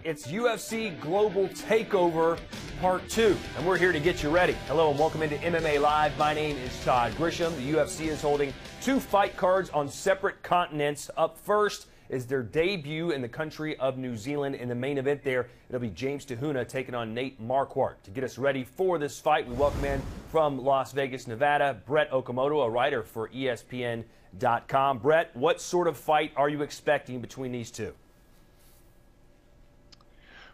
It's UFC Global Takeover Part 2, and we're here to get you ready. Hello and welcome into MMA Live. My name is Todd Grisham. The UFC is holding 2 fight cards on separate continents. Up first is their debut in the country of New Zealand. In the main event there, it'll be James Huna taking on Nate Marquardt. To get us ready for this fight, we welcome in from Las Vegas, Nevada, Brett Okamoto, a writer for ESPN.com. Brett, what sort of fight are you expecting between these two?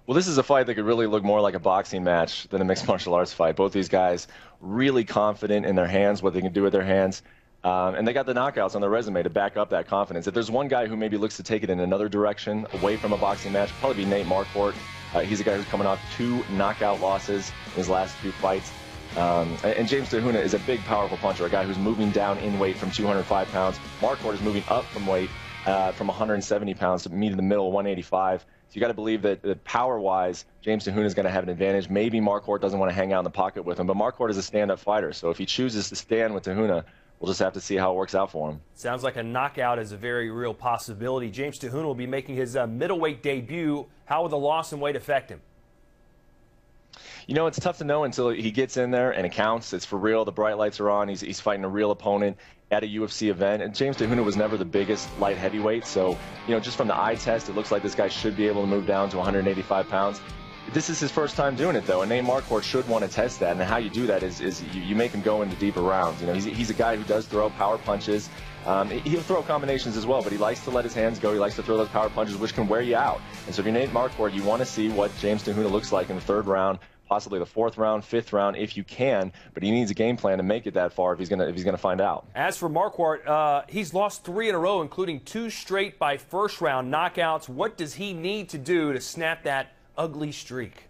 Well, this is a fight that could really look more like a boxing match than a mixed martial arts fight. Both these guys really confident in their hands, what they can do with their hands. And they got the knockouts on their resume to back up that confidence. If there's one guy who maybe looks to take it in another direction, away from a boxing match, probably be Nate Marquardt. He's a guy who's coming off 2 knockout losses in his last 2 fights. And James Huna is a big, powerful puncher, a guy who's moving down in weight from 205 pounds. Marquardt is moving up from weight from 170 pounds to meet in the middle, 185. So you got to believe that power-wise, James Huna is going to have an advantage. Maybe Marquardt doesn't want to hang out in the pocket with him, but Marquardt is a stand-up fighter. So if he chooses to stand with Huna, we'll just have to see how it works out for him. Sounds like a knockout is a very real possibility. James Huna will be making his middleweight debut. How will the loss in weight affect him? You know, it's tough to know until he gets in there and it counts. It's for real. The bright lights are on. He's fighting a real opponent at a UFC event. And James Huna was never the biggest light heavyweight. So, you know, just from the eye test, it looks like this guy should be able to move down to 185 pounds. This is his first time doing it, though, and Nate Marquardt should want to test that. And how you do that is you make him go into deeper rounds. You know, he's a guy who does throw power punches. He'll throw combinations as well, but he likes to let his hands go. He likes to throw those power punches, which can wear you out. And so if you're Nate Marquardt, you want to see what James Huna looks like in the 3rd round, possibly the 4th round, 5th round, if you can. But he needs a game plan to make it that far if he's gonna find out. As for Marquardt, he's lost 3 in a row, including 2 straight by first-round knockouts. What does he need to do to snap that ugly streak?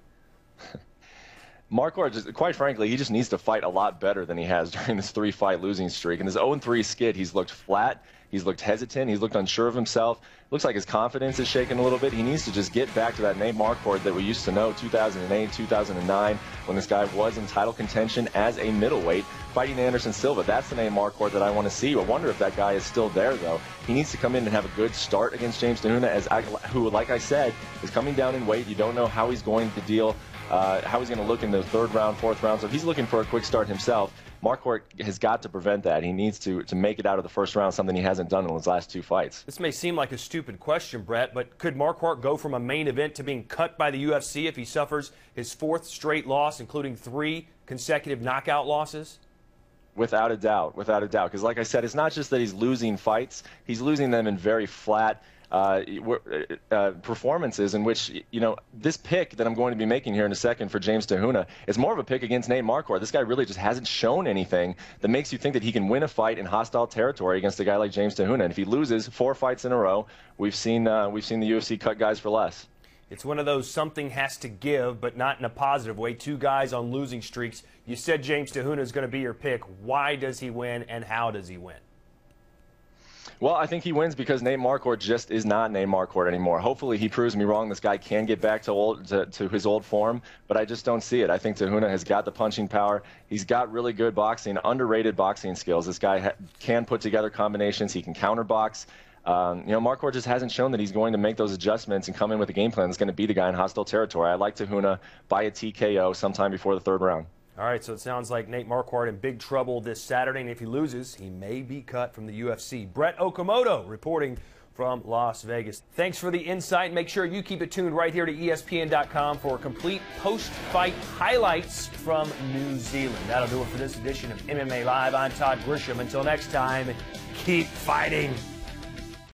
Marquardt, quite frankly, he just needs to fight a lot better than he has during this 3-fight losing streak. In this 0-3 skid, he's looked flat, he's looked hesitant, he's looked unsure of himself. Looks like his confidence is shaking a little bit. He needs to just get back to that Nate Marquardt that we used to know 2008, 2009, when this guy was in title contention as a middleweight, fighting Anderson Silva. That's the Nate Marquardt that I want to see. I wonder if that guy is still there, though. He needs to come in and have a good start against James Huna, who, like I said, is coming down in weight. You don't know how he's going to deal. How he's going to look in the 3rd round, 4th round. So if he's looking for a quick start himself, Marquardt has got to prevent that. He needs to make it out of the 1st round, something he hasn't done in his last 2 fights. This may seem like a stupid question, Brett, but could Marquardt go from a main event to being cut by the UFC if he suffers his 4th straight loss, including 3 consecutive knockout losses? Without a doubt, without a doubt. Because like I said, it's not just that he's losing fights. He's losing them in very flat performances in which, you know, this pick that I'm going to be making here in a second for James Huna is more of a pick against Nate Marquardt. This guy really just hasn't shown anything that makes you think that he can win a fight in hostile territory against a guy like James Huna. And if he loses 4 fights in a row, we've seen the UFC cut guys for less. It's one of those something has to give, but not in a positive way. 2 guys on losing streaks. You said James Huna is going to be your pick. Why does he win, and how does he win? Well, I think he wins because Nate Marquardt just is not Nate Marquardt anymore. Hopefully he proves me wrong. This guy can get back to his old form, but I just don't see it. I think Huna has got the punching power. He's got really good boxing, underrated boxing skills. This guy can put together combinations. He can counterbox. You know, Marquardt just hasn't shown that he's going to make those adjustments and come in with a game plan that's going to beat the guy in hostile territory. I like Huna by a TKO sometime before the 3rd round. All right, so it sounds like Nate Marquardt in big trouble this Saturday, and if he loses, he may be cut from the UFC. Brett Okamoto reporting from Las Vegas. Thanks for the insight. Make sure you keep it tuned right here to ESPN.com for complete post-fight highlights from New Zealand. That'll do it for this edition of MMA Live. I'm Todd Grisham. Until next time, keep fighting.